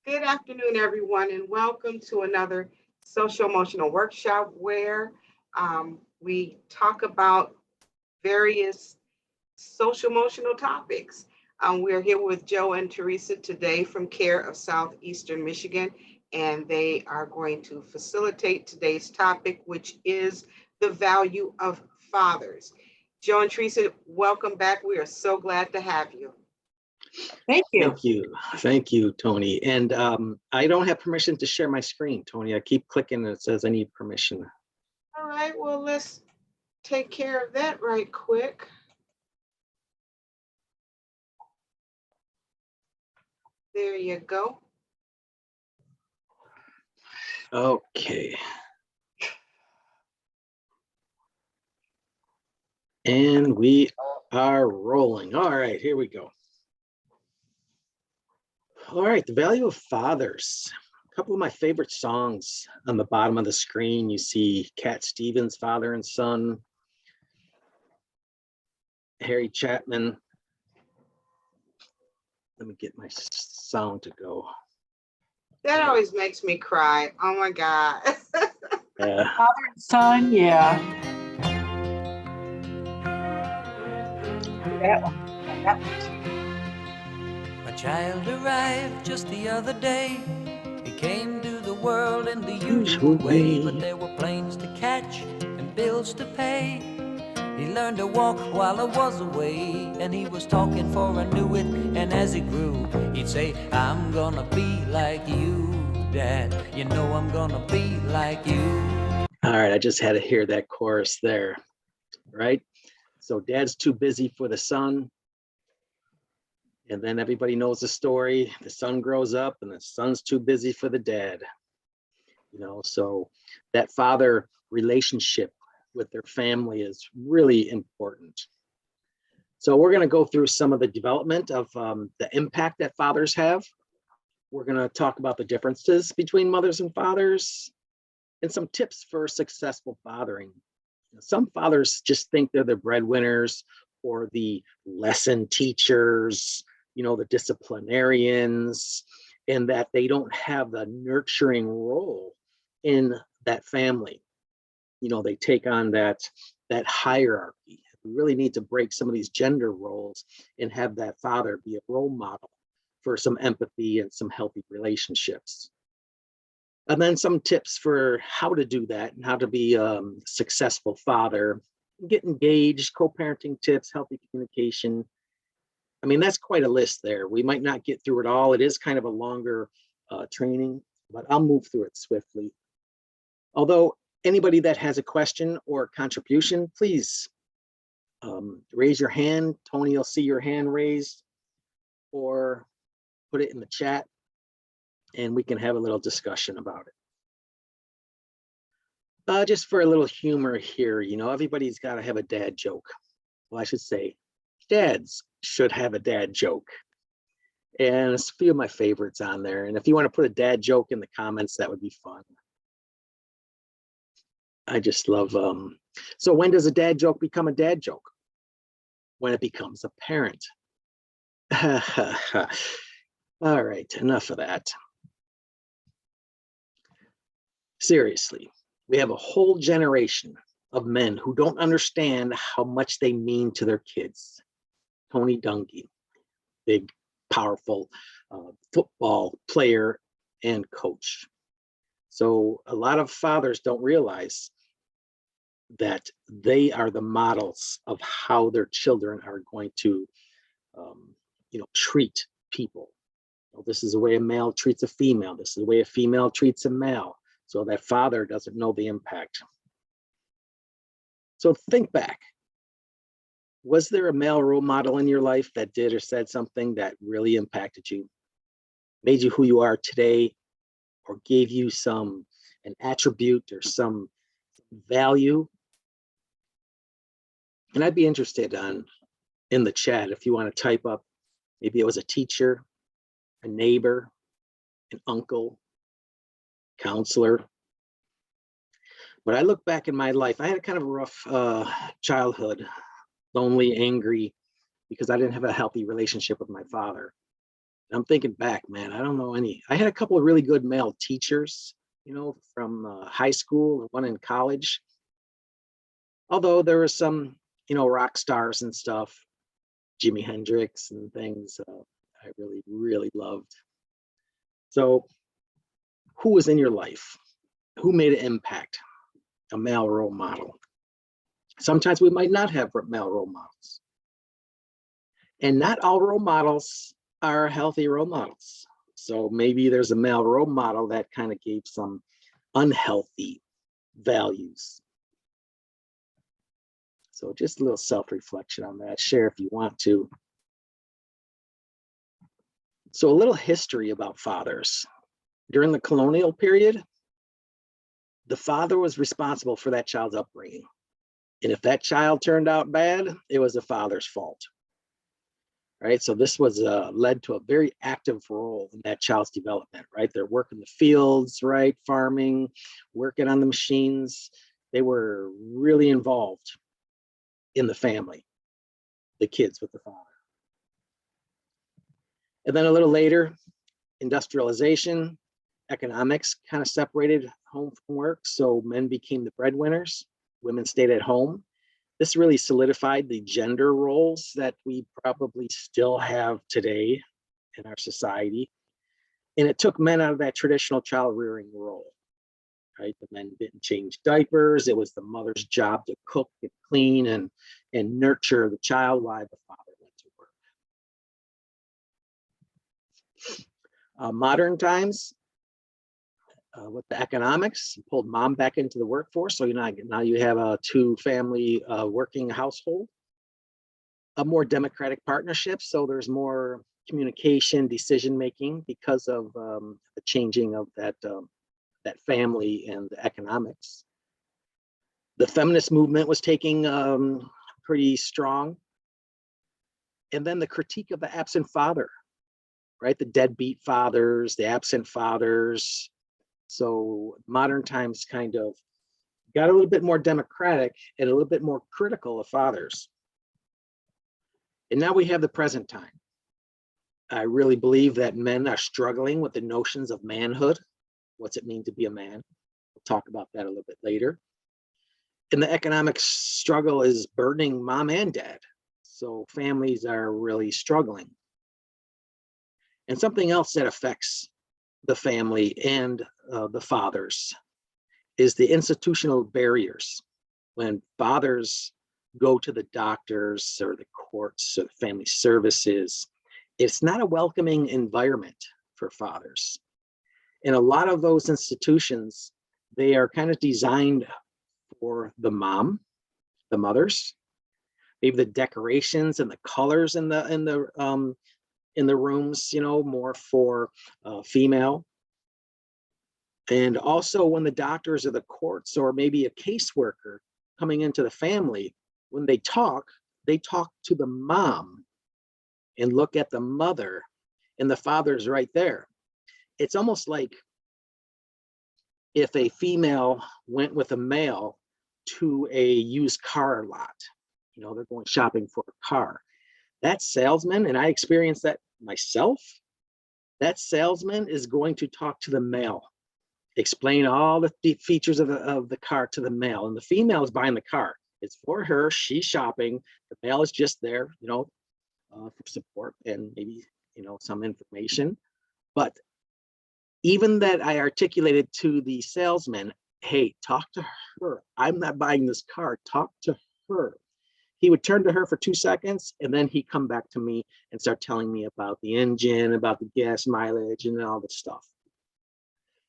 Good afternoon, everyone, and welcome to another social emotional workshop where we talk about various social emotional topics. We're here with Joe and Theresa today from Care of Southeastern Michigan, and they are going to facilitate today's topic, which is the value of fathers. Joe and Theresa, welcome back. We are so glad to have you. Thank you. Thank you. Thank you, Tony. And I don't have permission to share my screen, Tony. I keep clicking and it says I need permission. All right, well, let's take care of that right quick. There you go. Okay. And we are rolling. All right, here we go. All right, the value of fathers. A couple of my favorite songs on the bottom of the screen. You see Cat Stevens, Father and Son, Harry Chapman. Let me get my sound to go. That always makes me cry. Oh my God. Father and son, yeah. That one. That one. My child arrived just the other day. He came to the world in the usual way, but there were planes to catch and bills to pay. He learned to walk while I was away, and he was talking before I knew it. And as he grew, he'd say, I'm gonna be like you, Dad. You know I'm gonna be like you. All right, I just had to hear that chorus there, right? So dad's too busy for the son. And then everybody knows the story. The son grows up and the son's too busy for the dad. You know, so that father relationship with their family is really important. So we're going to go through some of the development of the impact that fathers have. We're going to talk about the differences between mothers and fathers and some tips for successful fathering. Some fathers just think they're the breadwinners or the lesson teachers, you know, the disciplinarians, and that they don't have the nurturing role in that family. You know, they take on that hierarchy. We really need to break some of these gender roles and have that father be a role model for some empathy and some healthy relationships. And then some tips for how to do that and how to be a successful father, get engaged, co-parenting tips, healthy communication. I mean, that's quite a list there. We might not get through it all. It is kind of a longer training, but I'll move through it swiftly. Although anybody that has a question or contribution, please raise your hand. Tony will see your hand raised, or put it in the chat and we can have a little discussion about it. Just for a little humor here, you know, everybody's got to have a dad joke. Well, I should say dads should have a dad joke. And there's a few of my favorites on there. And if you want to put a dad joke in the comments, that would be fun. I just love, so when does a dad joke become a dad joke? When it becomes apparent. All right, enough of that. Seriously, we have a whole generation of men who don't understand how much they mean to their kids. Tony Dungy, big, powerful football player and coach. So a lot of fathers don't realize that they are the models of how their children are going to, you know, treat people. Well, this is the way a male treats a female. This is the way a female treats a male. So that father doesn't know the impact. So think back. Was there a male role model in your life that did or said something that really impacted you, made you who you are today, or gave you an attribute or some value? And I'd be interested in the chat if you want to type up, maybe it was a teacher, a neighbor, an uncle, counselor. But I look back in my life, I had a kind of a rough childhood, lonely, angry, because I didn't have a healthy relationship with my father. I'm thinking back, man, I don't know any. I had a couple of really good male teachers, from high school and one in college. Although there were some, rock stars and stuff, Jimi Hendrix and things I really, really loved. So who was in your life? Who made an impact? A male role model. Sometimes we might not have male role models. And not all role models are healthy role models. So maybe there's a male role model that kind of gave some unhealthy values. So just a little self-reflection on that. Share if you want to. So a little history about fathers. During the colonial period, the father was responsible for that child's upbringing. And if that child turned out bad, it was the father's fault. Right? So this was led to a very active role in that child's development, right? They're working the fields, right? Farming, working on the machines. They were really involved in the family, the kids with the father. And then a little later, industrialization, economics kind of separated home from work. So men became the breadwinners, women stayed at home. This really solidified the gender roles that we probably still have today in our society. And it took men out of that traditional child rearing role, right? The men didn't change diapers. It was the mother's job to cook and clean and nurture the child while the father went to work. Modern times, with the economics, pulled mom back into the workforce. So now you have a two-family working household, a more democratic partnership. So there's more communication, decision-making because of the changing of that family and the economics. The feminist movement was taking pretty strong. And then the critique of the absent father, right? The deadbeat fathers, the absent fathers. So modern times kind of got a little bit more democratic and a little bit more critical of fathers. And now we have the present time. I really believe that men are struggling with the notions of manhood. What's it mean to be a man? We'll talk about that a little bit later. And the economic struggle is burdening mom and dad. So families are really struggling. And something else that affects the family and the fathers is the institutional barriers. When fathers go to the doctors or the courts or the family services, it's not a welcoming environment for fathers. And a lot of those institutions, they are kind of designed for the mothers. Maybe the decorations and the colors in the rooms, more for female. And also when the doctors or the courts or maybe a caseworker coming into the family, when they talk to the mom and look at the mother, and the father's right there. It's almost like if a female went with a male to a used car lot, they're going shopping for a car. That salesman, and I experienced that myself, that salesman is going to talk to the male, explain all the features of the car to the male, and the female is buying the car. It's for her, she's shopping. The male is just there, for support and maybe, some information. But even that I articulated to the salesman, hey, talk to her. I'm not buying this car, talk to her. He would turn to her for 2 seconds, and then he'd come back to me and start telling me about the engine, about the gas mileage, and all this stuff.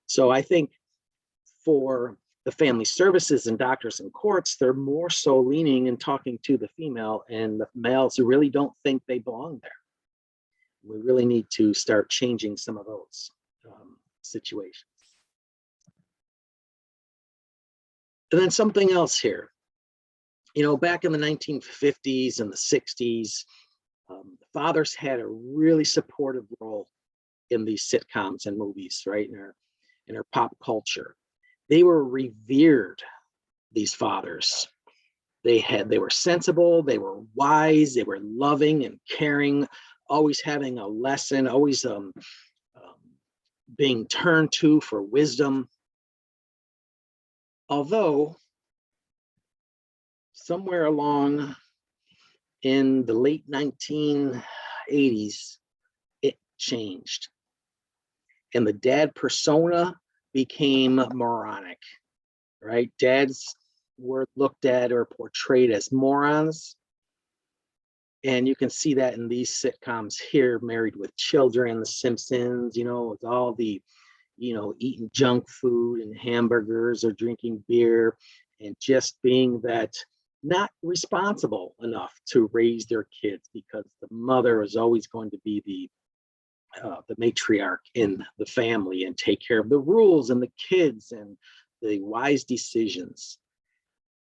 So I think for the family services and doctors and courts, they're more so leaning and talking to the female, and the males who really don't think they belong there. We really need to start changing some of those situations. And then something else here. Back in the 1950s and the 60s, fathers had a really supportive role in these sitcoms and movies, right? In our pop culture. They were revered, these fathers. They were sensible, they were wise, they were loving and caring, always having a lesson, always being turned to for wisdom. Although somewhere along in the late 1980s, it changed. And the dad persona became moronic, right? Dads were looked at or portrayed as morons. And you can see that in these sitcoms here, Married with Children, The Simpsons, you know, with all the, you know, eating junk food and hamburgers or drinking beer and just being that not responsible enough to raise their kids, because the mother is always going to be the matriarch in the family and take care of the rules and the kids and the wise decisions.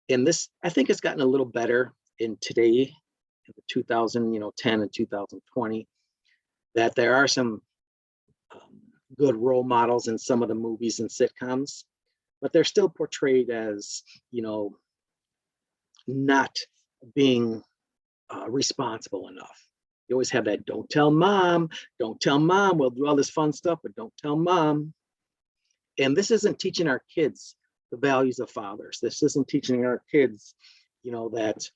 And this, I think, has gotten a little better in today, in the 2010 and 2020, that there are some good role models in some of the movies and sitcoms, but they're still portrayed as, you know, not being responsible enough. You always have that, don't tell mom, we'll do all this fun stuff, but don't tell mom. And this isn't teaching our kids the values of fathers. This isn't teaching our kids, you know, that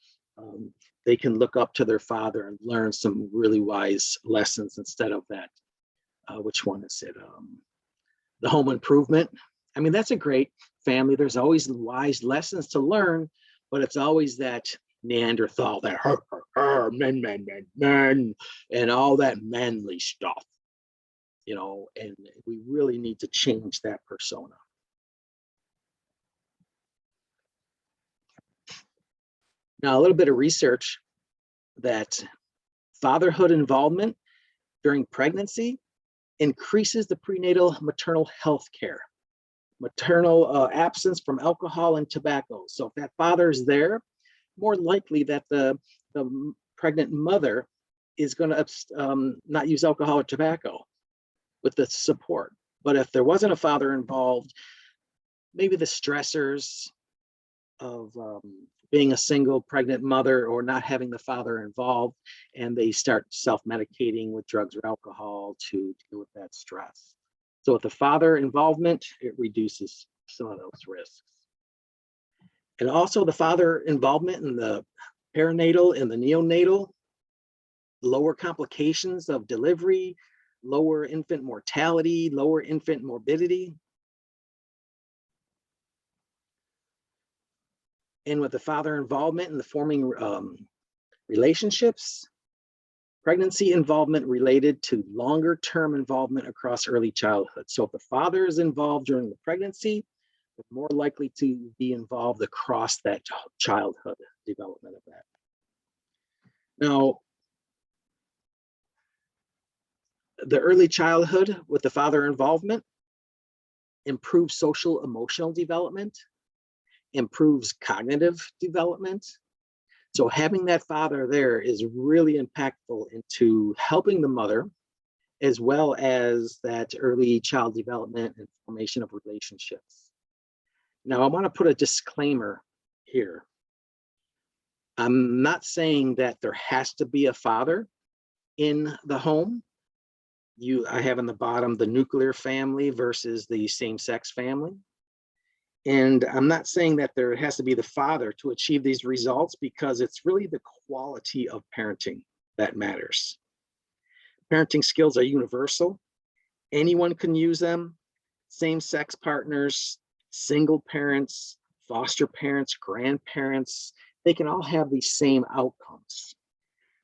they can look up to their father and learn some really wise lessons instead of that. Which one is it? The Home Improvement. I mean, that's a great family. There's always wise lessons to learn, but it's always that Neanderthal, that men, and all that manly stuff, you know, and we really need to change that persona. Now, a little bit of research that fatherhood involvement during pregnancy increases the prenatal maternal health care, maternal absence from alcohol and tobacco. So if that father is there, more likely that the pregnant mother is going to not use alcohol or tobacco with the support. But if there wasn't a father involved, maybe the stressors of being a single pregnant mother or not having the father involved, and they start self-medicating with drugs or alcohol to deal with that stress. So with the father involvement, it reduces some of those risks. And also the father involvement in the perinatal and the neonatal, lower complications of delivery, lower infant mortality, lower infant morbidity. And with the father involvement in the forming relationships, pregnancy involvement related to longer term involvement across early childhood. So if the father is involved during the pregnancy, they're more likely to be involved across that childhood development of that. Now, the early childhood with the father involvement improves social emotional development, improves cognitive development. So having that father there is really impactful into helping the mother, as well as that early child development and formation of relationships. Now, I want to put a disclaimer here. I'm not saying that there has to be a father in the home. I have in the bottom the nuclear family versus the same-sex family. And I'm not saying that there has to be the father to achieve these results, because it's really the quality of parenting that matters. Parenting skills are universal. Anyone can use them. Same-sex partners, single parents, foster parents, grandparents, they can all have these same outcomes.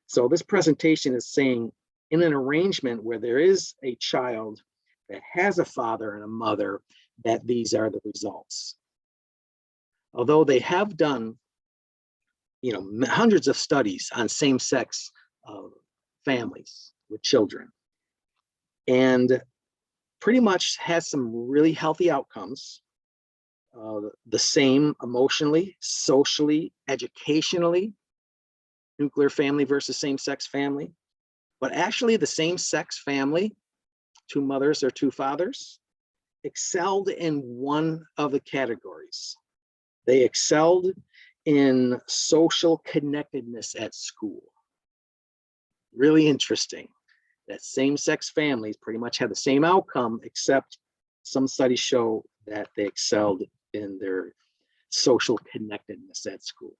So this presentation is saying, in an arrangement where there is a child that has a father and a mother, that these are the results. Although they have done, hundreds of studies on same-sex families with children, and pretty much has some really healthy outcomes, the same emotionally, socially, educationally, nuclear family versus same-sex family. But actually the same-sex family, two mothers or two fathers, excelled in one of the categories. They excelled in social connectedness at school. really interesting that same-sex families pretty much have the same outcome, except some studies show that they excelled in their social connectedness at school.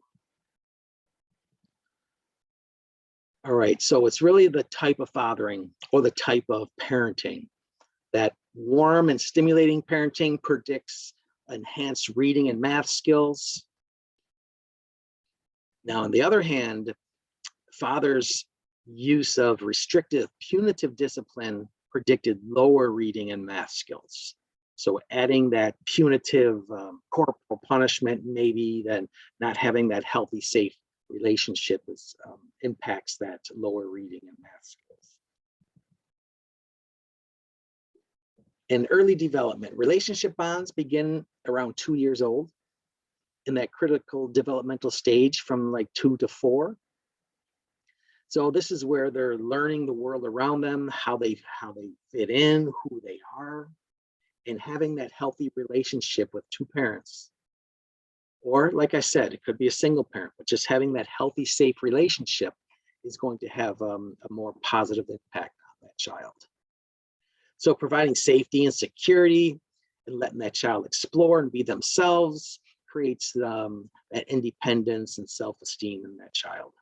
All right, so it's really the type of fathering or the type of parenting. That warm and stimulating parenting predicts enhanced reading and math skills. Now, on the other hand, fathers' use of restrictive, punitive discipline predicted lower reading and math skills. So adding that punitive corporal punishment, maybe then not having that healthy, safe relationship impacts that lower reading and math skills. In early development, relationship bonds begin around 2 years old in that critical developmental stage from like 2 to 4. So this is where they're learning the world around them, how they fit in, who they are, and having that healthy relationship with two parents. Or like I said, it could be a single parent, but just having that healthy, safe relationship is going to have a more positive impact on that child. So providing safety and security and letting that child explore and be themselves creates that independence and self-esteem in that child.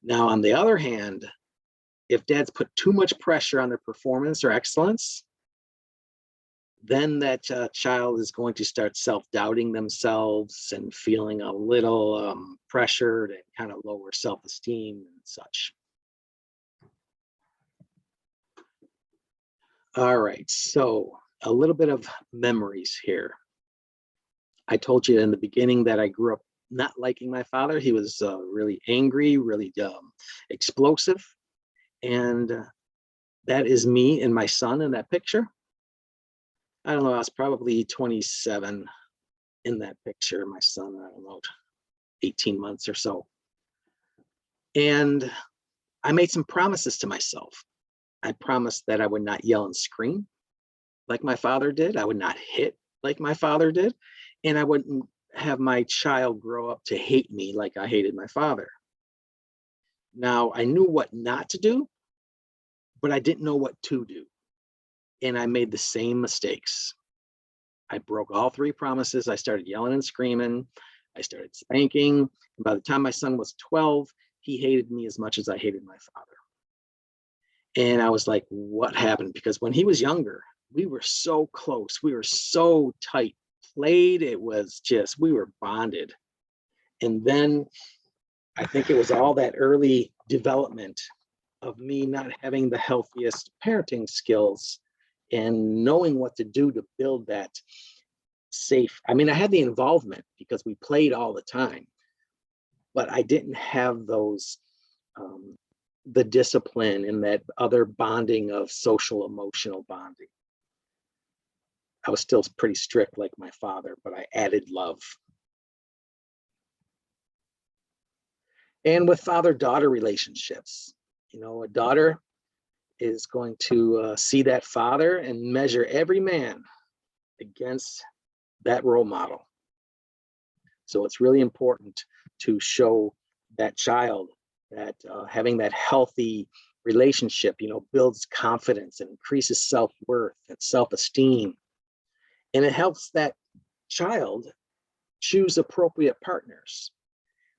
Now, on the other hand, if dads put too much pressure on their performance or excellence, then that child is going to start self-doubting themselves and feeling a little pressured and kind of lower self-esteem and such. All right, so a little bit of memories here. I told you in the beginning that I grew up not liking my father. He was really angry, really explosive. And that is me and my son in that picture. I don't know, I was probably 27 in that picture. My son, I don't know, 18 months or so. And I made some promises to myself. I promised that I would not yell and scream like my father did. I would not hit like my father did. And I wouldn't have my child grow up to hate me like I hated my father. Now, I knew what not to do, but I didn't know what to do. And I made the same mistakes. I broke all 3 promises. I started yelling and screaming. I started spanking. And by the time my son was 12, he hated me as much as I hated my father. And I was like, what happened? Because when he was younger, we were so close. We were so tight played. It was just, we were bonded. And then I think it was all that early development of me not having the healthiest parenting skills and knowing what to do to build that safe. I mean, I had the involvement because we played all the time, but I didn't have those, the discipline and that other bonding of social emotional bonding. I was still pretty strict like my father, but I added love. And with father-daughter relationships, you know, a daughter is going to see that father and measure every man against that role model. So it's really important to show that child that having that healthy relationship, you know, builds confidence and increases self-worth and self-esteem. And it helps that child choose appropriate partners.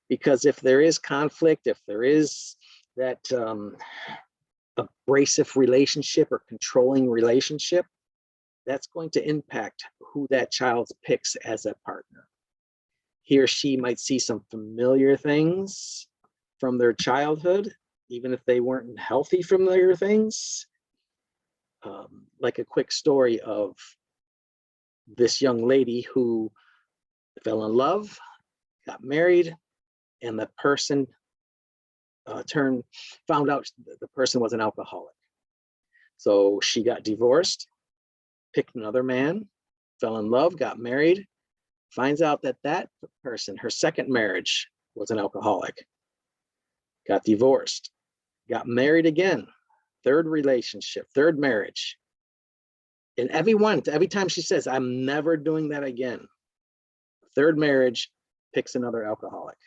Because if there is conflict, if there is that abrasive relationship or controlling relationship, that's going to impact who that child picks as a partner. He or she might see some familiar things from their childhood, even if they weren't healthy familiar things. Like a quick story of this young lady who fell in love, got married, and the person found out the person was an alcoholic. So she got divorced, picked another man, fell in love, got married, finds out that that person, her second marriage, was an alcoholic, got divorced, got married again, third relationship, third marriage. And every time she says, I'm never doing that again, third marriage, picks another alcoholic.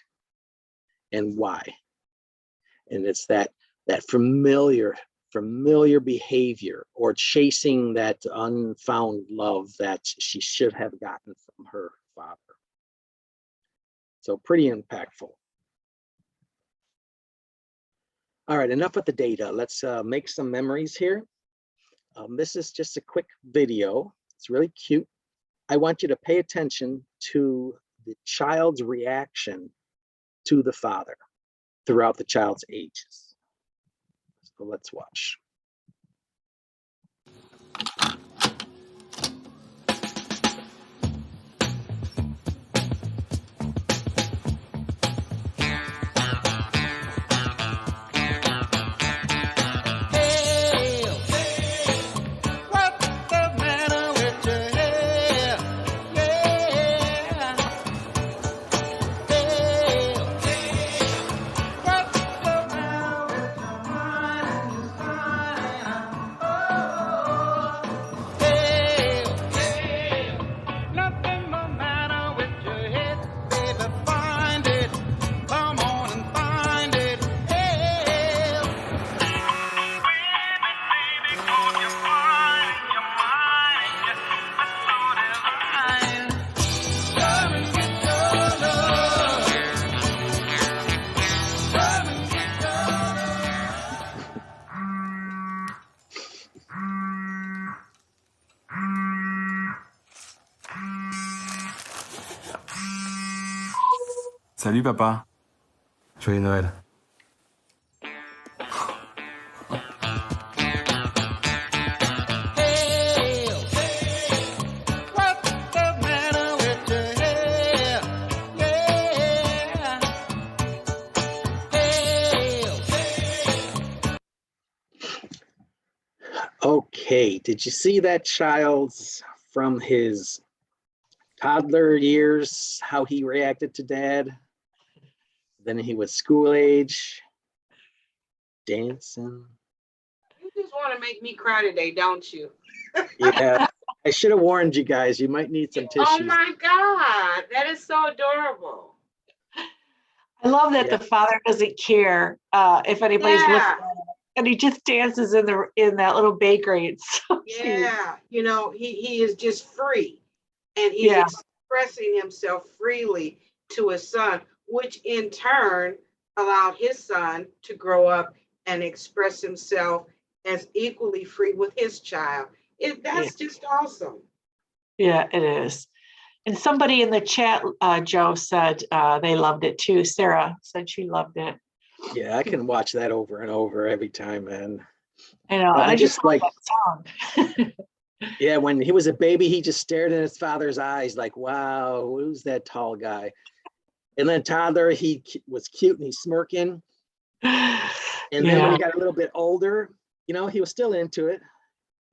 And why? And it's that familiar behavior or chasing that unfound love that she should have gotten from her father. So pretty impactful. All right, enough with the data. Let's make some memories here. This is just a quick video. It's really cute. I want you to pay attention to the child's reaction to the father throughout the child's ages. So let's watch. Salut papa. Joyeux Noël. Okay, did you see that child's from his toddler years, how he reacted to dad? Then he was school age, dancing. You just want to make me cry today, don't you? Yeah, I should have warned you guys. You might need some tissues. Oh my God, that is so adorable. I love that Yeah. the father doesn't care if anybody's looking at him, and he just dances in that little bakery. It's so cute. Yeah, you know, he is just free, and he's Yeah. expressing himself freely to his son, which in turn allowed his son to grow up and express himself as equally free with his child. That's just awesome. Yeah, it is. And somebody in the chat, Joe, said they loved it too. Sarah said she loved it. Yeah, I can watch that over and over every time, man. I know. Well, and I I just just like like- that song. Yeah, when he was a baby, he just stared in his father's eyes like, wow, who's that tall guy? And then toddler, he was cute and he's smirking. And then when Yeah. he got a little bit older, you know, he was still into it.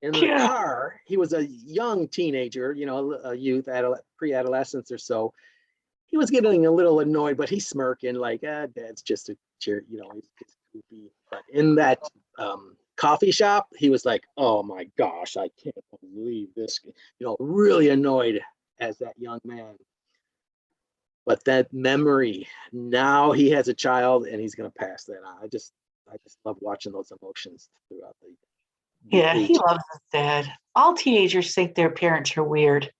In the Yeah. car, he was a young teenager, you know, a youth, pre-adolescence or so. He was getting a little annoyed, but he's smirking like, dad's just a cheer, you know, he's just goofy. But in that coffee shop, he was like, oh my gosh, I can't believe this, you know, really annoyed as that young man. But that memory, now he has a child and he's going to pass that on. I just love watching those emotions throughout the Yeah, he age. loves his dad. All teenagers think their parents are weird,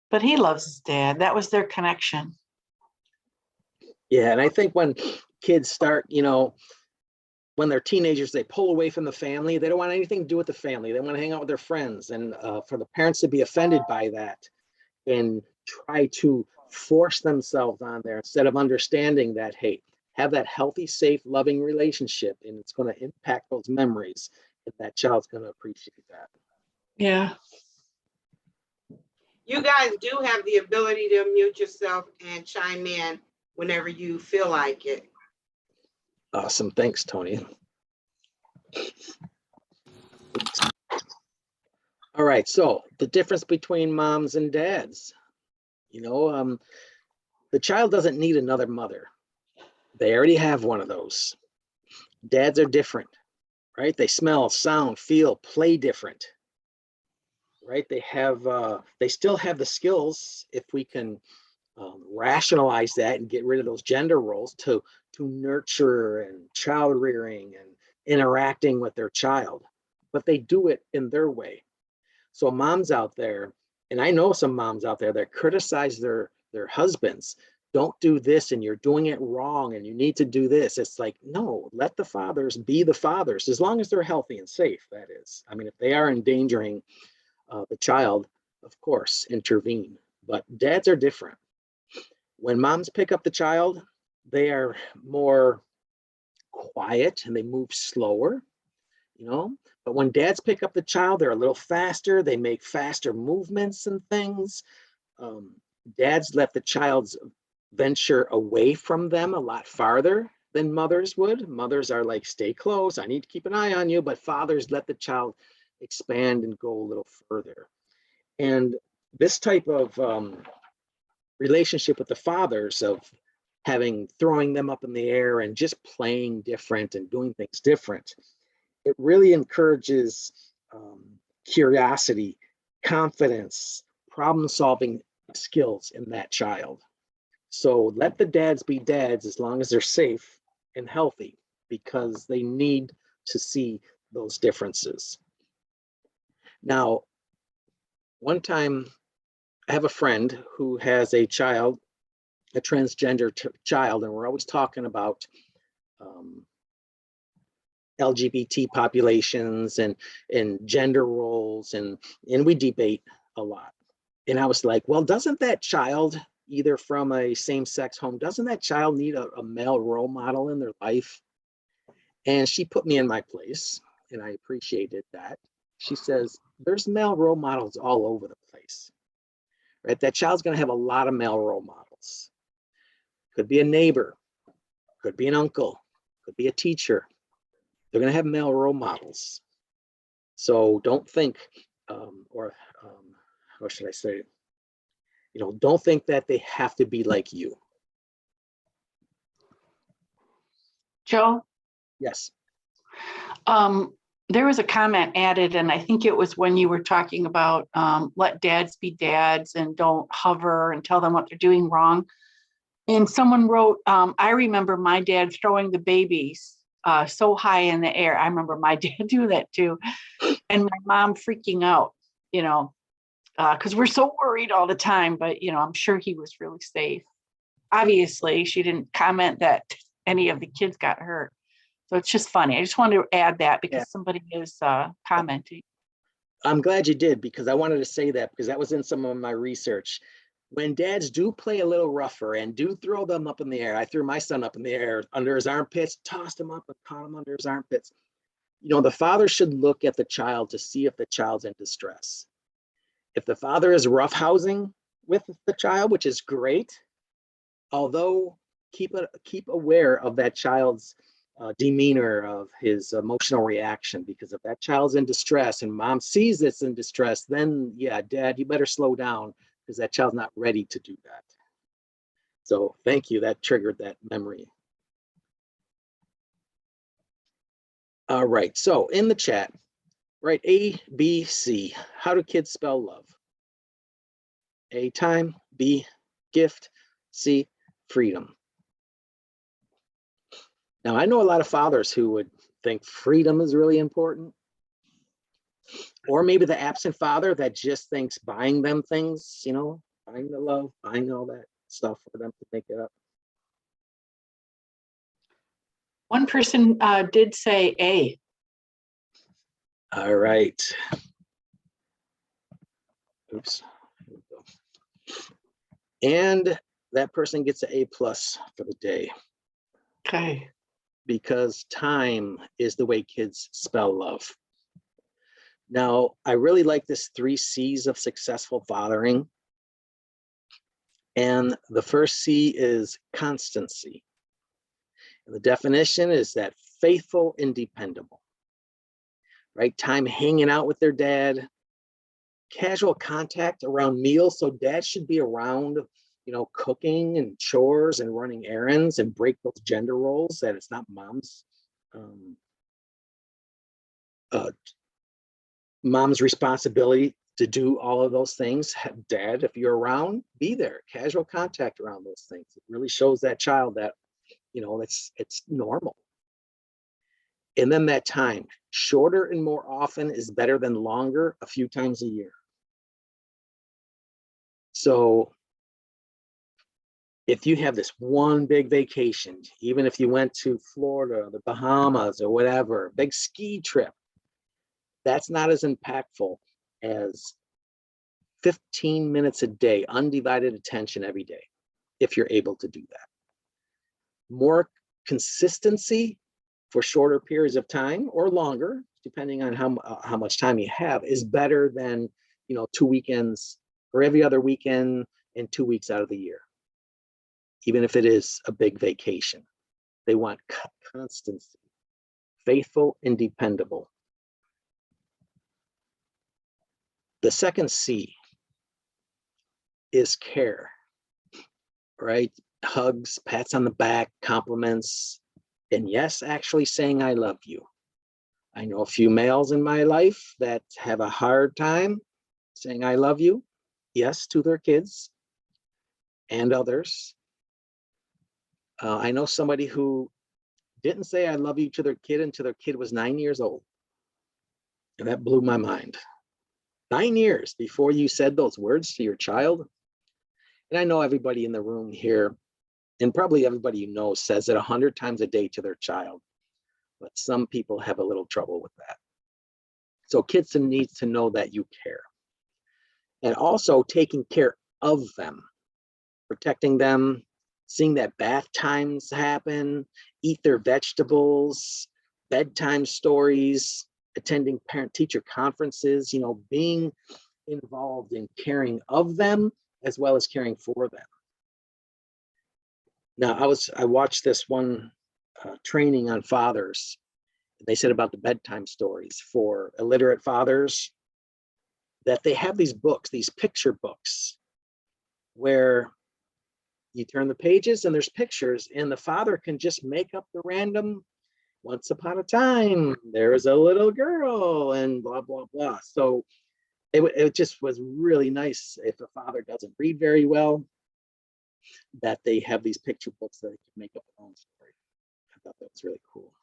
but he loves his dad. That was their connection. Yeah, and I think when kids start, you know, when they're teenagers, they pull away from the family. They don't want anything to do with the family. They want to hang out with their friends. And for the parents to be offended by that and try to force themselves on there instead of understanding that, hey, have that healthy, safe, loving relationship, and it's going to impact those memories. And that child's going to appreciate that. Yeah. You guys do have the ability to mute yourself and chime in whenever you feel like it. Awesome. Thanks, Tony. All right. So the difference between moms and dads, you know, the child doesn't need another mother. They already have one of those. Dads are different, right? They smell, sound, feel, play different, right? They still have the skills if we can rationalize that and get rid of those gender roles to to nurture and child rearing and interacting with their child, but they do it in their way. So moms out there, and I know some moms out there that criticize their husbands, don't do this and you're doing it wrong and you need to do this. It's like, no, let the fathers be the fathers, as long as they're healthy and safe, that is. I mean, if they are endangering the child, of course, intervene. But dads are different. When moms pick up the child, they are more quiet and they move slower, you know. But when dads pick up the child, they're a little faster. They make faster movements and things. Dads let the child's venture away from them a lot farther than mothers would. Mothers are like, stay close, I need to keep an eye on you. But fathers let the child expand and go a little further. And this type of relationship with the fathers, of throwing them up in the air and just playing different and doing things different, it really encourages curiosity, confidence, problem-solving skills in that child. So let the dads be dads as long as they're safe and healthy, because they need to see those differences. Now, one time I have a friend who has a child, a transgender child, and we're always talking about LGBT populations and gender roles, and we debate a lot. And I was like, well, doesn't that child, either from a same-sex home, doesn't that child need a male role model in their life? And she put me in my place, and I appreciated that. She says, there's male role models all over the place, right? That child's going to have a lot of male role models. Could be a neighbor, could be an uncle, could be a teacher. They're going to have male role models. So don't think, how should I say it? You know, don't think that they have to be like you. Joe? Yes. There was a comment added, and I think it was when you were talking about let dads be dads and don't hover and tell them what they're doing wrong. And someone wrote, I remember my dad throwing the babies so high in the air. I remember my dad do that too. And my mom freaking out, you know, because we're so worried all the time. But, you know, I'm sure he was really safe. Obviously, she didn't comment that any of the kids got hurt. So it's just funny. I just wanted to add that because somebody is commenting. I'm glad you did, because I wanted to say that, because that was in some of my research. When dads do play a little rougher and do throw them up in the air, I threw my son up in the air under his armpits, tossed him up and caught him under his armpits. You know, the father should look at the child to see if the child's in distress. If the father is roughhousing with the child, which is great, although keep aware of that child's demeanor, of his emotional reaction, because if that child's in distress and mom sees it's in distress, then yeah, dad, you better slow down, because that child's not ready to do that. So thank you, that triggered that memory. All right, so in the chat, write A, B, C. How do kids spell love? A, time, B, gift, C, freedom. Now, I know a lot of fathers who would think freedom is really important. Or maybe the absent father that just thinks buying them things, you know, buying the love, buying all that stuff for them to make it up. One person did say A. All right. Oops. Here we go. And that person gets an A+ for the day. Okay. Because time is the way kids spell love. Now, I really like this 3 C's of successful fathering. And the first C is constancy. And the definition is that faithful and dependable. Right? Time hanging out with their dad, casual contact around meals. So dad should be around, you know, cooking and chores and running errands, and break those gender roles, that it's not mom's mom's responsibility to do all of those things. Dad, if you're around, be there. Casual contact around those things. It really shows that child that it's normal. And then that time, shorter and more often is better than longer a few times a year. So if you have this one big vacation, even if you went to Florida, the Bahamas, or whatever, big ski trip, that's not as impactful as 15 minutes a day, undivided attention every day, if you're able to do that. More consistency for shorter periods of time or longer, depending on how much time you have, is better than 2 weekends or every other weekend and 2 weeks out of the year. Even if it is a big vacation, they want constancy, faithful and dependable. The second C is care, right? Hugs, pats on the back, compliments, and yes, actually saying I love you. I know a few males in my life that have a hard time saying I love you, yes, to their kids and others. I know somebody who didn't say I love you to their kid until their kid was 9 years old. And that blew my mind. 9 years before you said those words to your child. And I know everybody in the room here, and probably everybody you know, says it 100 times a day to their child. But some people have a little trouble with that. So kids need to know that you care. And also taking care of them, protecting them, seeing that bath times happen, eat their vegetables, bedtime stories, attending parent-teacher conferences, being involved in caring of them as well as caring for them. Now, I watched this one training on fathers. They said about the bedtime stories for illiterate fathers, that they have these books, these picture books, where you turn the pages and there's pictures, and the father can just make up the random, once upon a time, there's a little girl, and blah, blah, blah. So it just was really nice if a father doesn't read very well, that they have these picture books that they can make up their own story. I thought that was really cool.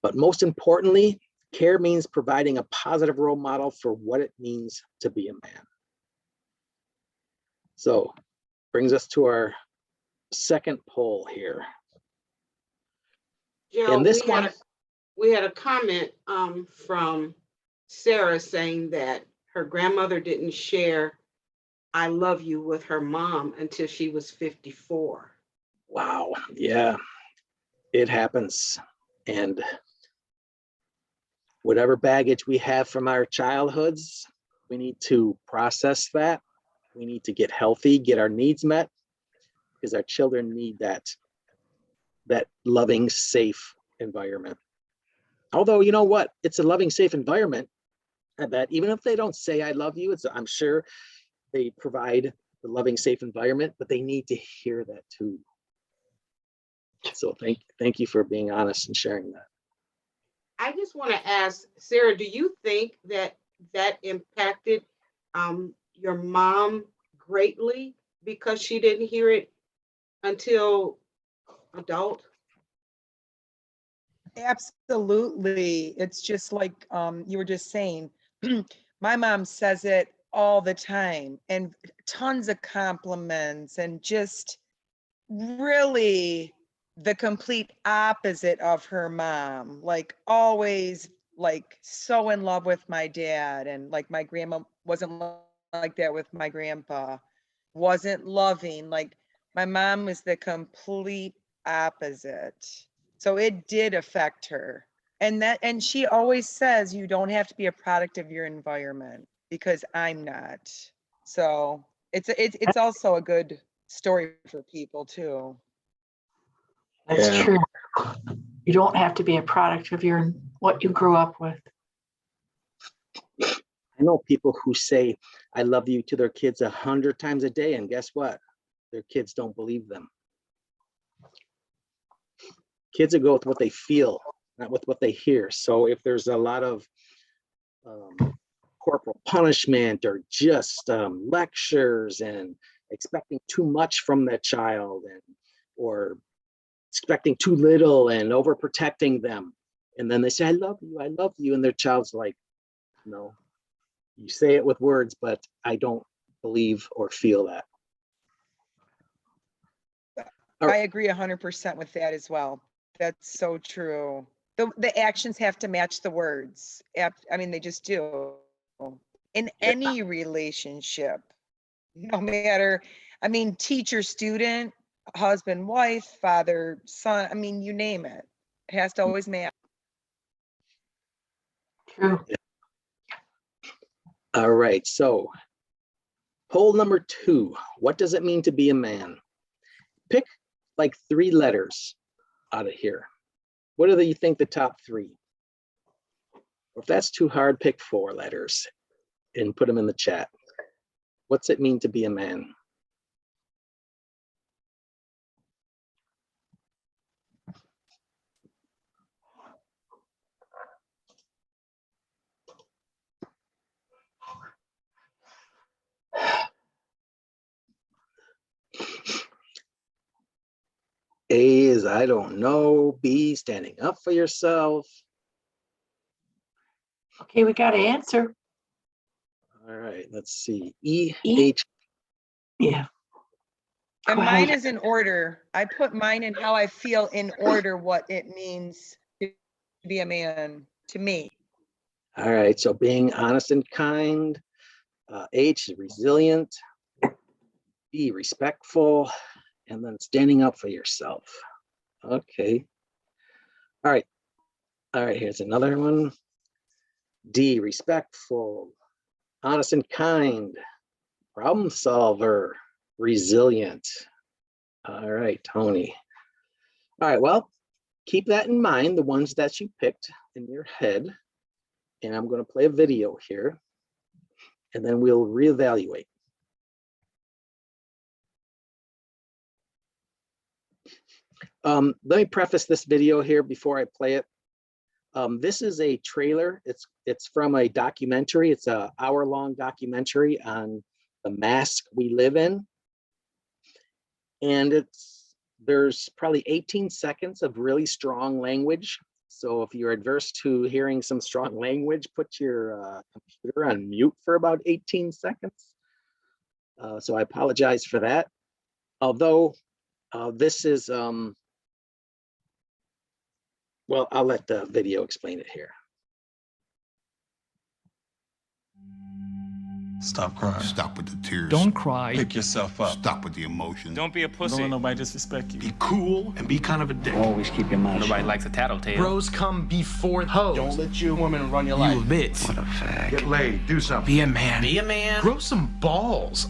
But most importantly, care means providing a positive role model for what it means to be a man. So brings us to our second poll here. Joe, And this we had a comment from Sarah saying that her grandmother didn't share I love you with her mom until she was 54. Wow, yeah, it happens. And whatever baggage we have from our childhoods, we need to process that. We need to get healthy, get our needs met, because our children need that loving, safe environment. Although, you know what? It's a loving, safe environment. I bet even if they don't say I love you, I'm sure they provide the loving, safe environment, but they need to hear that too. So thank you for being honest and sharing that. I just want to ask, Sarah, do you think that impacted your mom greatly because she didn't hear it until adult? Absolutely. It's just like you were just saying, my mom says it all the time, and tons of compliments, and just really the complete opposite of her mom, like always like so in love with my dad, and like my grandma wasn't like that with my grandpa, wasn't loving. Like my mom was the complete opposite. So it did affect her. And she always says you don't have to be a product of your environment, because I'm not. So it's also a good story for people too. That's Yeah. true. You don't have to be a product of what you grew up with. I know people who say I love you to their kids 100 times a day, and guess what? Their kids don't believe them. Kids will go with what they feel, not with what they hear. So if there's a lot of corporal punishment or just lectures and expecting too much from that child, or expecting too little and overprotecting them. And then they say, I love you. And their child's like, no, you say it with words, but I don't believe or feel that. I agree 100% with that as well. That's so true. The actions have to match the words. I mean, they just do. In any relationship, no matter, I mean, teacher, student, husband, wife, father, son, I mean, you name it. It has to always match. True. All right, so poll number 2, what does it mean to be a man? Pick like 3 letters out of here. What do you think the top 3? Or if that's too hard, pick 4 letters and put them in the chat. What's it mean to be a man? A is I don't know. B, standing up for yourself. Okay, we got to answer. All right, let's see. E, E? H. Yeah. And Go mine ahead. is in order. I put mine in how I feel in order, what it means to be a man to me. All right, so being honest and kind. H, resilient. B, respectful. And then standing up for yourself. Okay. All right. All right, here's another one. D, respectful, honest and kind, problem solver, resilient. All right, Tony. All right, well, keep that in mind, the ones that you picked in your head. And I'm going to play a video here, and then we'll reevaluate. Let me preface this video here before I play it. This is a trailer. It's from a documentary. It's an hour-long documentary on the mask we live in. And there's probably 18 seconds of really strong language. So if you're adverse to hearing some strong language, put your computer on mute for about 18 seconds. So I apologize for that. Although this is, well, I'll let the video explain it here. Stop crying. Stop with the tears. Don't cry. Pick yourself up. Stop with the emotion. Don't be a Don't pussy. let nobody disrespect you. Be cool and be kind of a dick. Always keep your mouth Nobody shut. likes a tattletale. Bros come before hoes. Don't let your woman run your You a life. bitch. What a fag. Get laid. Do something. Be a man. Be a man. Grow some balls.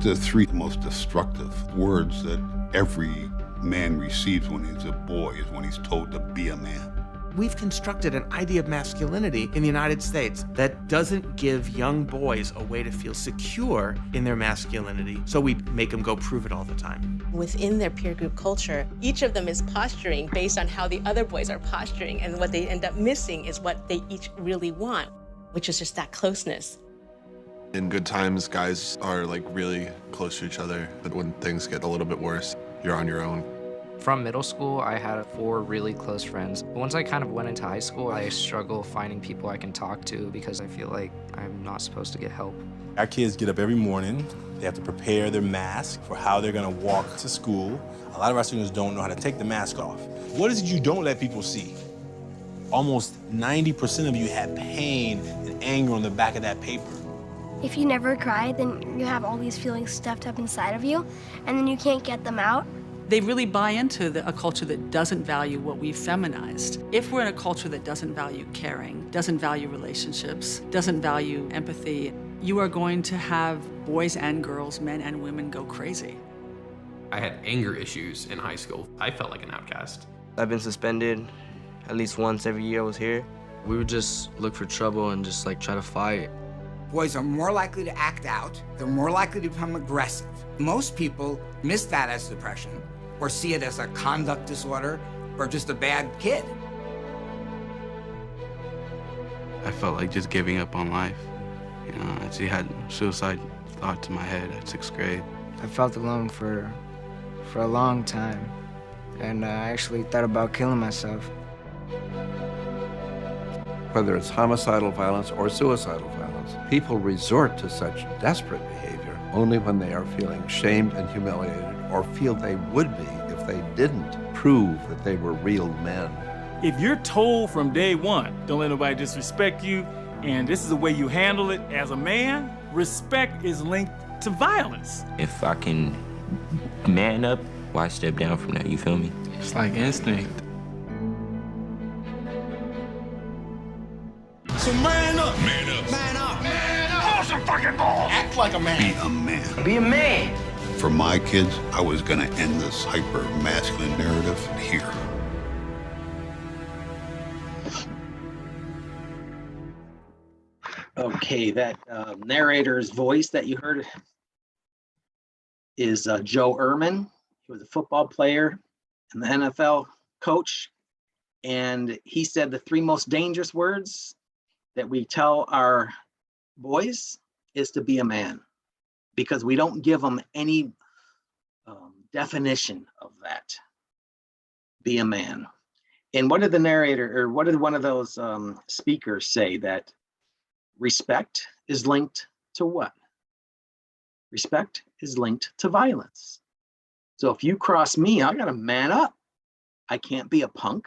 The 3 most destructive words that every man receives when he's a boy is when he's told to be a man. We've constructed an idea of masculinity in the United States that doesn't give young boys a way to feel secure in their masculinity, so we make them go prove it all the time. Within their peer group culture, each of them is posturing based on how the other boys are posturing, and what they end up missing is what they each really want, which is just that closeness. In good times, guys are like really close to each other, but when things get a little bit worse, you're on your own. From middle school, I had 4 really close friends. But once I kind of went into high school, I struggle finding people I can talk to because I feel like I'm not supposed to get help. Our kids get up every morning. They have to prepare their mask for how they're going to walk to school. A lot of our students don't know how to take the mask off. What is it you don't let people see? Almost 90% of you have pain and anger on the back of that paper. If you never cry, then you have all these feelings stuffed up inside of you, and then you can't get them out. They really buy into a culture that doesn't value what we've feminized. If we're in a culture that doesn't value caring, doesn't value relationships, doesn't value empathy, you are going to have boys and girls, men and women go crazy. I had anger issues in high school. I felt like an outcast. I've been suspended at least once every year I was here. We would just look for trouble and just like try to fight. Boys are more likely to act out. They're more likely to become aggressive. Most people miss that as depression or see it as a conduct disorder or just a bad kid. I felt like just giving up on life. You know, I actually had suicide thoughts in my head at 6th grade. I felt alone for a long time, and I actually thought about killing myself. Whether it's homicidal violence or suicidal violence, people resort to such desperate behavior only when they are feeling shamed and humiliated, or feel they would be if they didn't prove that they were real men. If you're told from day one, don't let nobody disrespect you, and this is the way you handle it as a man, respect is linked to violence. If I can man up, why step down from that, you feel me? It's like instinct. So man up. Man up. Man up. Man up. Pull some fucking balls. Act like a man. Be a man. Be a man. For my kids, I was gonna end this hyper-masculine narrative here. Okay, that narrator's voice that you heard is Joe Ehrman. He was a football player and the NFL coach. And he said the 3 most dangerous words that we tell our boys is to be a man, because we don't give them any definition of that. Be a man. And what did the narrator, or what did one of those speakers say? That respect is linked to what? Respect is linked to violence. So if you cross me, I gotta man up. I can't be a punk.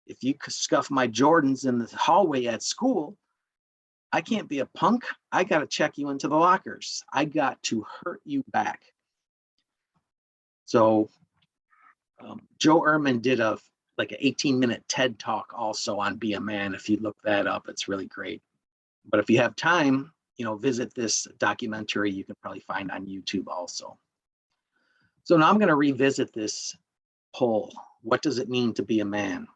If you scuff my Jordans in the hallway at school, I can't be a punk. I gotta check you into the lockers. I got to hurt you back. So Joe Ehrman did like an 18-minute TED talk also on Be a Man. If you look that up, it's really great. But if you have time, you know, visit this documentary you can probably find on YouTube also. So now I'm going to revisit this poll. What does it mean to be a man?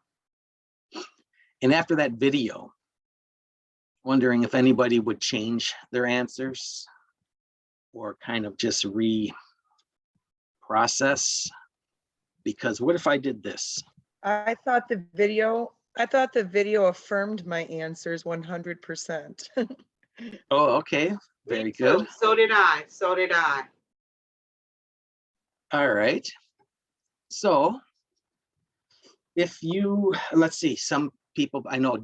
And after that video, wondering if anybody would change their answers or kind of just reprocess. Because what if I did this? I thought the video affirmed my answers 100%. Oh, okay. Very good. So did I. So did I. All right. So if you, let's see, some people I know,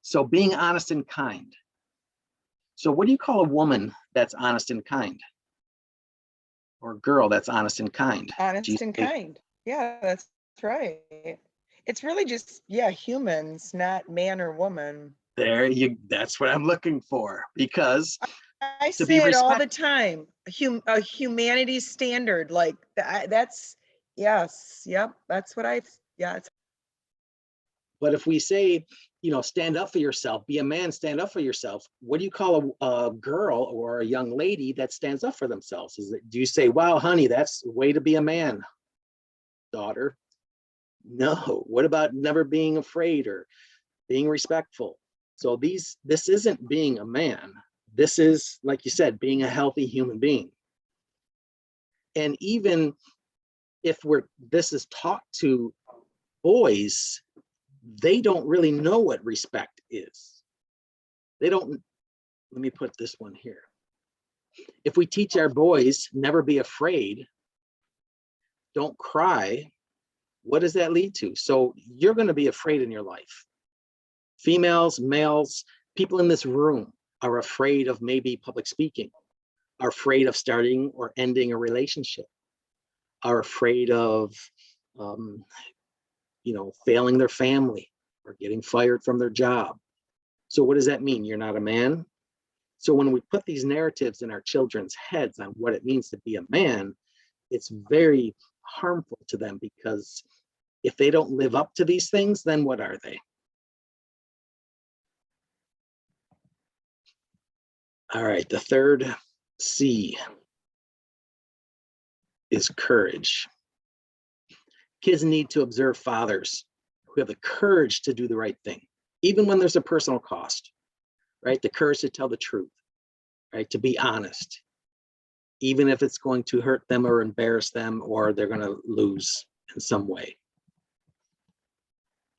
so being honest and kind. So what do you call a woman that's honest and kind? Or a girl that's honest and kind? Honest and kind. Yeah, that's right. It's really just, yeah, humans, not man or woman. That's what I'm looking for, because I say it all the time. A humanity standard, like that's, yes, yep, that's what it's. But if we say, you know, stand up for yourself, be a man, stand up for yourself, what do you call a girl or a young lady that stands up for themselves? Do you say, wow, honey, that's the way to be a man, daughter? No. What about never being afraid or being respectful? So this isn't being a man. This is, like you said, being a healthy human being. And even if this is taught to boys, they don't really know what respect is. They don't, let me put this one here. If we teach our boys, never be afraid, don't cry, what does that lead to? So you're going to be afraid in your life. Females, males, people in this room are afraid of maybe public speaking, are afraid of starting or ending a relationship, are afraid of, failing their family or getting fired from their job. So what does that mean? You're not a man? So when we put these narratives in our children's heads on what it means to be a man, it's very harmful to them, because if they don't live up to these things, then what are they? All right, the third C is courage. Kids need to observe fathers who have the courage to do the right thing, even when there's a personal cost, right? The courage to tell the truth, right? To be honest, even if it's going to hurt them or embarrass them, or they're going to lose in some way.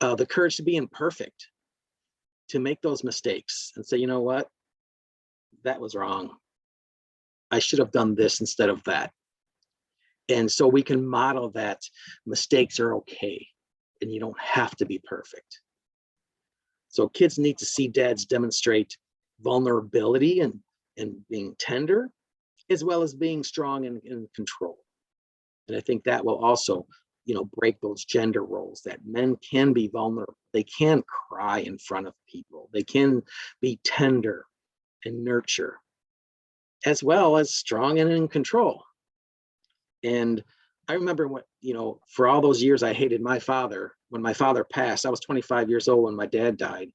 The courage to be imperfect. to make those mistakes and say, you know what, that was wrong. I should have done this instead of that. And so we can model that mistakes are okay and you don't have to be perfect. So kids need to see dads demonstrate vulnerability and being tender, as well as being strong and in control. And I think that will also, break those gender roles, that men can be vulnerable. They can cry in front of people. They can be tender and nurture, as well as strong and in control. And I remember when, for all those years I hated my father. When my father passed, I was 25 years old when my dad died.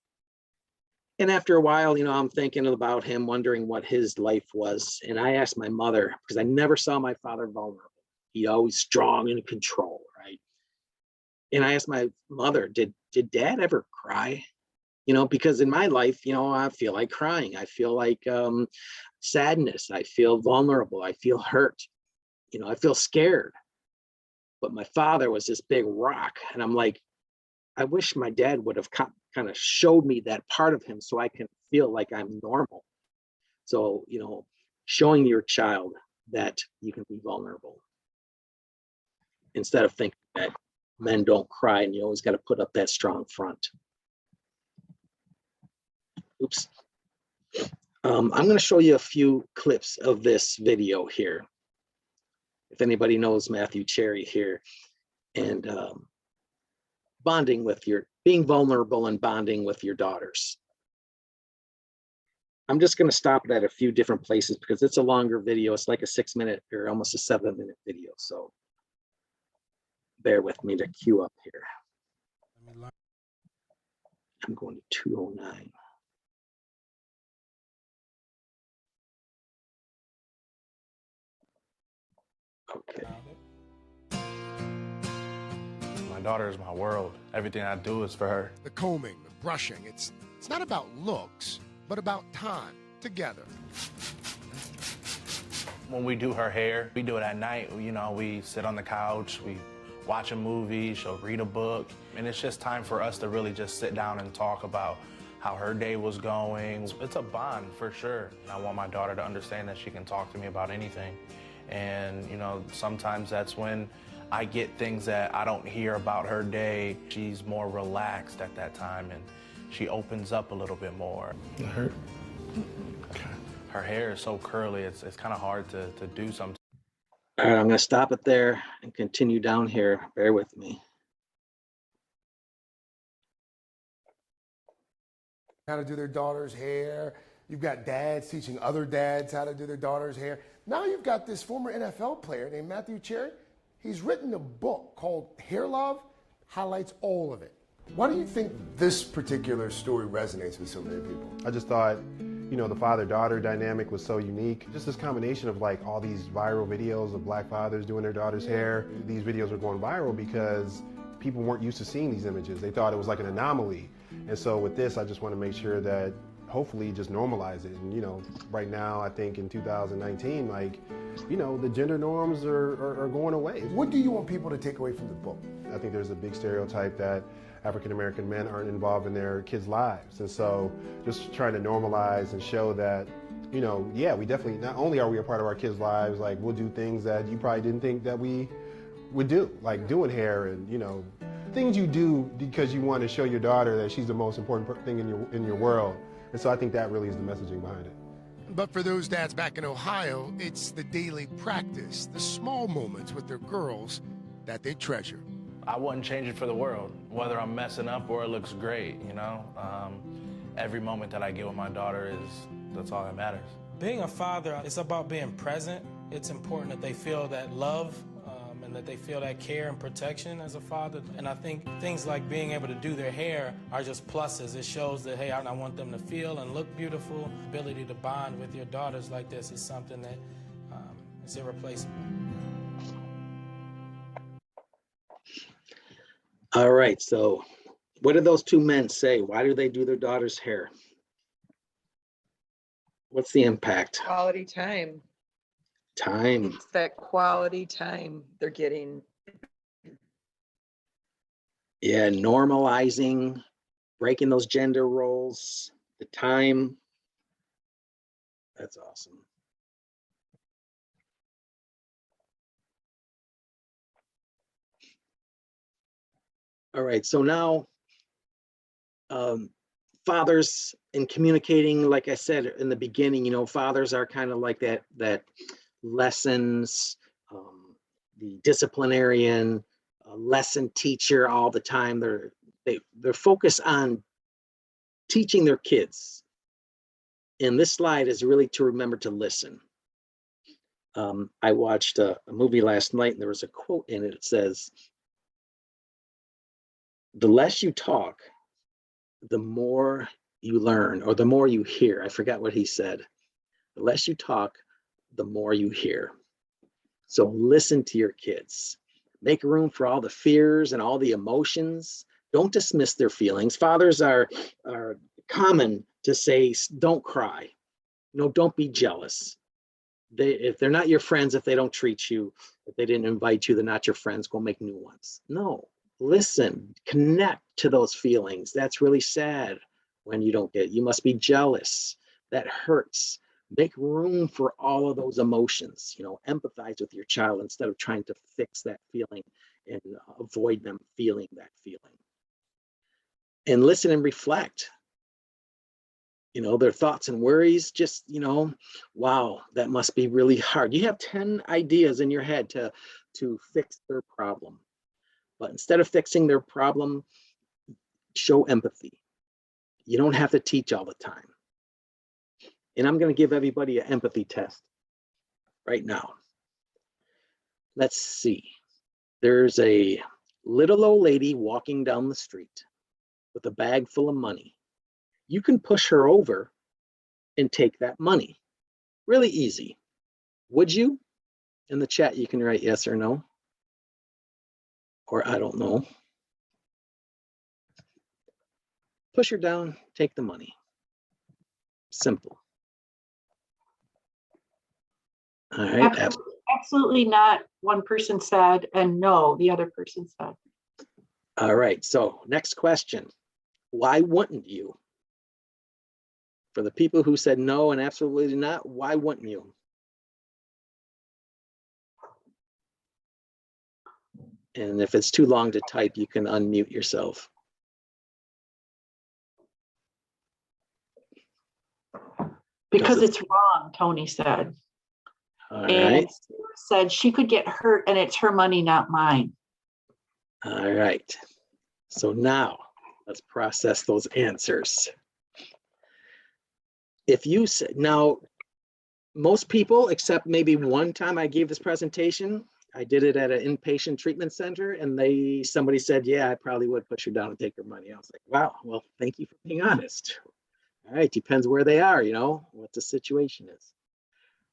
And after a while, I'm thinking about him, wondering what his life was. And I asked my mother, because I never saw my father vulnerable. He always strong and in control, right? And I asked my mother, did dad ever cry? Because in my life, I feel like crying. I feel like sadness. I feel vulnerable. I feel hurt. I feel scared. But my father was this big rock. And I'm like, I wish my dad would have kind of showed me that part of him so I can feel like I'm normal. So, showing your child that you can be vulnerable instead of thinking that men don't cry and you always got to put up that strong front. Oops. I'm going to show you a few clips of this video here. If anybody knows Matthew Cherry here, and being vulnerable and bonding with your daughters. I'm just going to stop it at a few different places because it's a longer video. It's like a 6-minute or almost a 7-minute video. So bear with me to queue up here. I'm going to 209. Okay. My daughter is my world. Everything I do is for her. The combing, the brushing, it's not about looks, but about time together. When we do her hair, we do it at night. We sit on the couch, we watch a movie, she'll read a book, and it's just time for us to really just sit down and talk about how her day was going. It's a bond for sure. I want my daughter to understand that she can talk to me about anything. And, sometimes that's when I get things that I don't hear about her day. She's more relaxed at that time and she opens up a little bit more. It hurt? Her hair is so curly, it's kind of hard to do sometimes. All right, I'm going to stop it there and continue down here. Bear with me. How to do their daughter's hair. You've got dads teaching other dads how to do their daughter's hair. Now you've got this former NFL player named Matthew Cherry. He's written a book called Hair Love, highlights all of it. Why do you think this particular story resonates with so many people? I just thought, the father-daughter dynamic was so unique. Just this combination of like all these viral videos of black fathers doing their daughter's hair. These videos were going viral because people weren't used to seeing these images. They thought it was like an anomaly. And so with this, I just want to make sure that hopefully just normalize it. And, right now, I think in 2019, the gender norms are going away. What do you want people to take away from the book? I think there's a big stereotype that African-American men aren't involved in their kids' lives. And so just trying to normalize and show that, yeah, we definitely, not only are we a part of our kids' lives, like we'll do things that you probably didn't think that we would do, like doing hair and, things you do because you want to show your daughter that she's the most important thing in your world. And so I think that really is the messaging behind it. But for those dads back in Ohio, it's the daily practice, the small moments with their girls that they treasure. I wouldn't change it for the world, whether I'm messing up or it looks great, Every moment that I get with my daughter that's all that matters. Being a father, it's about being present. It's important that they feel that love and that they feel that care and protection as a father. And I think things like being able to do their hair are just pluses. It shows that, hey, I want them to feel and look beautiful. The ability to bond with your daughters like this is something that is irreplaceable. All right, so what did those two men say? Why do they do their daughter's hair? What's the impact? Quality time. Time. It's that quality time they're getting. Yeah, normalizing breaking those gender roles, the time. That's awesome. All right, so now fathers in communicating, like I said in the beginning, you know, fathers are kind of like that lessons, the disciplinarian, lesson teacher all the time. They're focused on teaching their kids. And this slide is really to remember to listen. I watched a movie last night and there was a quote in it. It says, the less you talk, the more you learn, or the more you hear. I forgot what he said. The less you talk, the more you hear. So listen to your kids. Make room for all the fears and all the emotions. Don't dismiss their feelings. Fathers are common to say, don't cry. You know, don't be jealous. If they're not your friends, if they don't treat you, if they didn't invite you, they're not your friends, go make new ones. No, listen, connect to those feelings. That's really sad when you don't get it. You must be jealous. That hurts. Make room for all of those emotions. You know, empathize with your child instead of trying to fix that feeling and avoid them feeling that feeling. And listen and reflect. You know, their thoughts and worries, just, you know, wow, that must be really hard. You have 10 ideas in your head to fix their problem. But instead of fixing their problem, show empathy. You don't have to teach all the time. And I'm going to give everybody an empathy test right now. Let's see. There's a little old lady walking down the street with a bag full of money. You can push her over and take that money. Really easy. Would you? In the chat, you can write yes or no, or I don't know. Push her down, take the money. Simple. All right. Absolutely not, one person said, and no, the other person said. All right, so next question. Why wouldn't you? For the people who said no and absolutely not, why wouldn't you? And if it's too long to type, you can unmute yourself. Because it's wrong, Tony said. All and right. Sarah said she could get hurt and it's her money, not mine. All right. So now let's process those answers. If you said, now, most people, except maybe one time I gave this presentation, I did it at an inpatient treatment center, and somebody said, yeah, I probably would push her down and take her money. I was like, wow, well, thank you for being honest. All right, depends where they are, you know, what the situation is.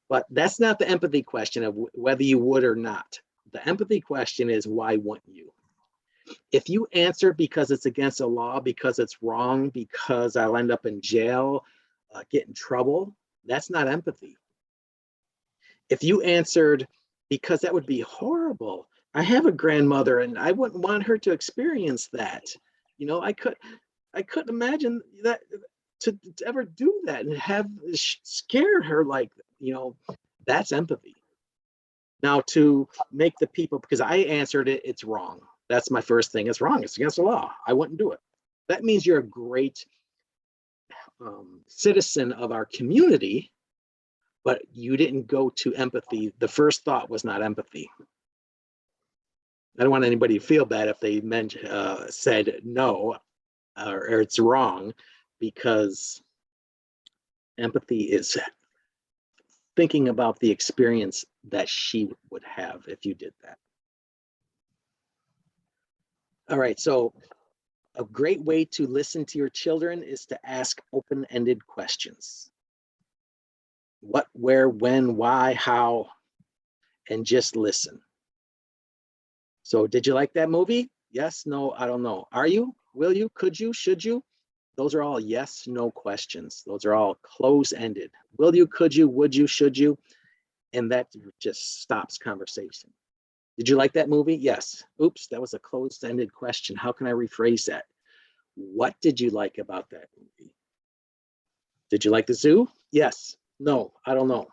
But that's not the empathy question of whether you would or not. The empathy question is, why wouldn't you? If you answer because it's against the law, because it's wrong, because I'll end up in jail, get in trouble, that's not empathy. If you answered because that would be horrible, I have a grandmother and I wouldn't want her to experience that. You know, I couldn't imagine that to ever do that and have scare her, like, you know, that's empathy. Now, to make the people, because I answered it, it's wrong. That's my first thing. It's wrong. It's against the law. I wouldn't do it. That means you're a great citizen of our community, but you didn't go to empathy. The first thought was not empathy. I don't want anybody to feel bad if they said no or it's wrong, because empathy is thinking about the experience that she would have if you did that. All right, so a great way to listen to your children is to ask open-ended questions. What, where, when, why, how, and just listen. So did you like that movie? Yes, no, I don't know. Are you? Will you? Could you? Should you? Those are all yes, no questions. Those are all close-ended. Will you? Could you? Would you? Should you? And that just stops conversation. Did you like that movie? Yes. Oops, that was a closed-ended question. How can I rephrase that? What did you like about that movie? Did you like the zoo? Yes. No, I don't know.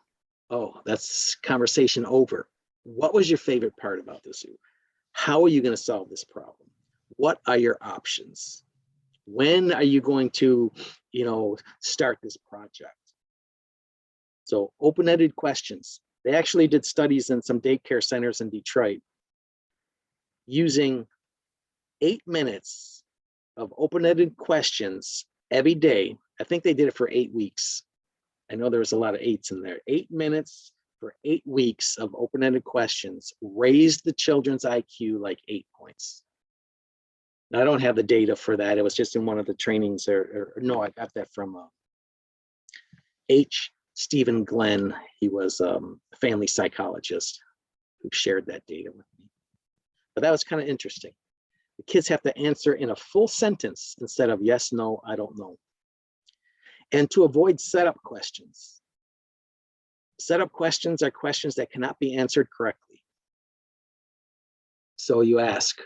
Oh, that's conversation over. What was your favorite part about the zoo? How are you going to solve this problem? What are your options? When are you going to, start this project? So open-ended questions. They actually did studies in some daycare centers in Detroit using 8 minutes of open-ended questions every day. I think they did it for 8 weeks. I know there was a lot of 8s in there. 8 minutes for 8 weeks of open-ended questions raised the children's IQ like 8 points. Now, I don't have the data for that. It was just in one of the trainings, or no, I got that from Stephen Glenn. He was a family psychologist who shared that data with me. But that was kind of interesting. The kids have to answer in a full sentence instead of yes, no, I don't know. And to avoid setup questions. Setup questions are questions that cannot be answered correctly. So you ask,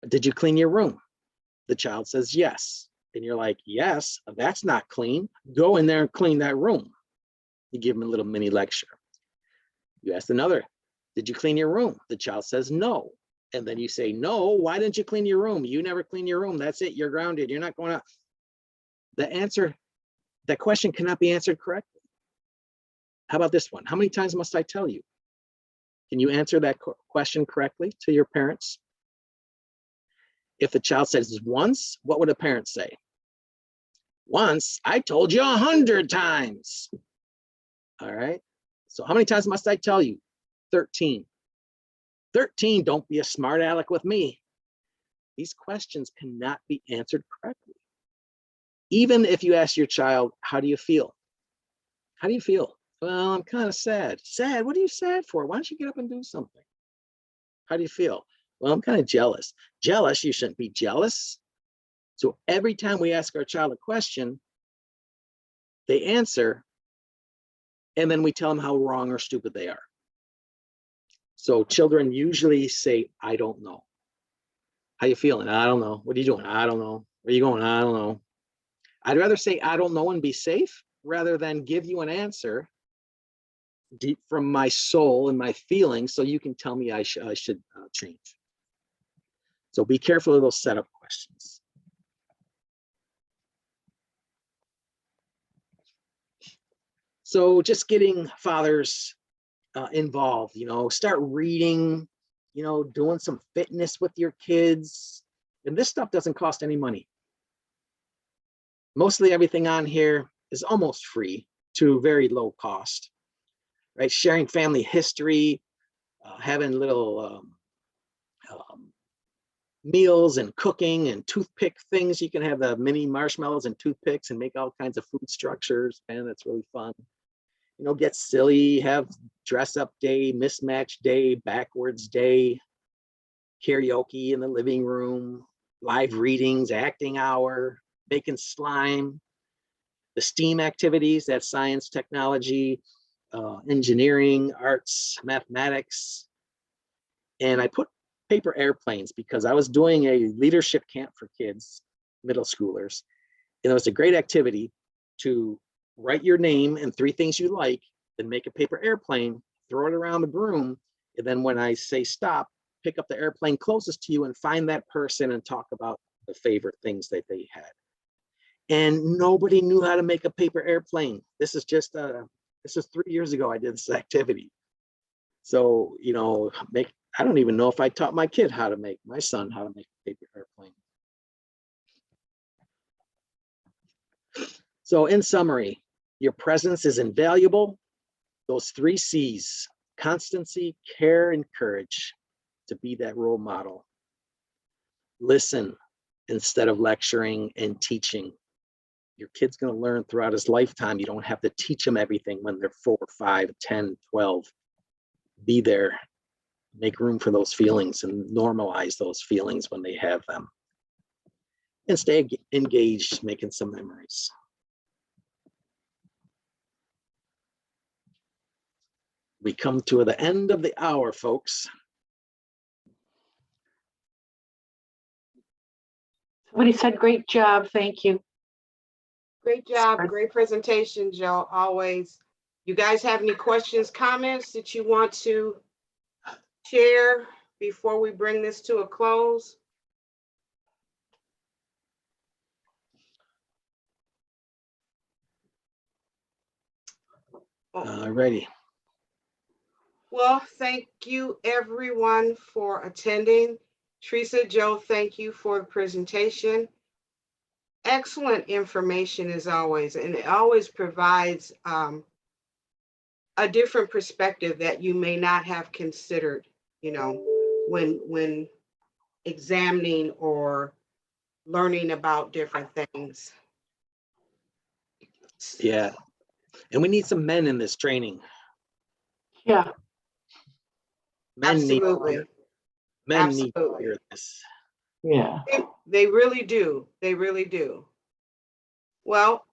did you clean your room? The child says yes. And you're like, yes, that's not clean. Go in there and clean that room. You give them a little mini lecture. You ask another, did you clean your room? The child says no. And then you say, no, why didn't you clean your room? You never clean your room. That's it. You're grounded. You're not going out. The answer, that question cannot be answered correctly. How about this one? How many times must I tell you? Can you answer that question correctly to your parents? If the child says once, what would a parent say? Once, I told you 100 times. All right. So how many times must I tell you? 13. 13, don't be a smart aleck with me. These questions cannot be answered correctly. Even if you ask your child, how do you feel? How do you feel? Well, I'm kind of sad. Sad? What are you sad for? Why don't you get up and do something? How do you feel? Well, I'm kind of jealous. Jealous? You shouldn't be jealous. So every time we ask our child a question, they answer, and then we tell them how wrong or stupid they are. So children usually say, I don't know. How you feeling? I don't know. What are you doing? I don't know. Where are you going? I don't know. I'd rather say, I don't know and be safe rather than give you an answer deep from my soul and my feelings so you can tell me I should change. So be careful of those setup questions. So just getting fathers involved, start reading, doing some fitness with your kids. And this stuff doesn't cost any money. Mostly everything on here is almost free to very low cost, right? Sharing family history, having little meals and cooking and toothpick things. You can have the mini marshmallows and toothpicks and make all kinds of food structures. Man, that's really fun. Get silly, have dress up day, mismatch day, backwards day, karaoke in the living room, live readings, acting hour, making slime, the STEAM activities, that's science, technology, engineering, arts, mathematics. And I put paper airplanes because I was doing a leadership camp for kids, middle schoolers. And it was a great activity to write your name and 3 things you like, then make a paper airplane, throw it around the room. And then when I say stop, pick up the airplane closest to you and find that person and talk about the favorite things that they had. And nobody knew how to make a paper airplane. This is 3 years ago I did this activity. So, I don't even know if I taught my son how to make a paper airplane. So in summary, your presence is invaluable. Those 3 C's, constancy, care, and courage, to be that role model. Listen instead of lecturing and teaching. Your kid's going to learn throughout his lifetime. You don't have to teach them everything when they're 4, 5, 10, 12. Be there. Make room for those feelings and normalize those feelings when they have them. And stay engaged, making some memories. We come to the end of the hour, folks. Somebody said, great job, thank you. Great job, great presentation, Joe, always. You guys have any questions, comments that you want to share before we bring this to a close? Ready. Well, thank you everyone for attending. Theresa, Joe, thank you for the presentation. Excellent information as always, and it always provides a different perspective that you may not have considered, you know, when examining or learning about different things. Yeah. And we need some men in this training. Yeah. Men Absolutely. need to hear this. Yeah. They really do. They really do. Well,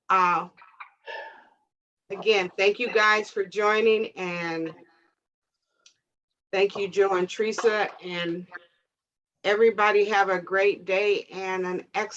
again, thank you guys for joining, and thank you, Joe and Theresa, and everybody have a great day and an excellent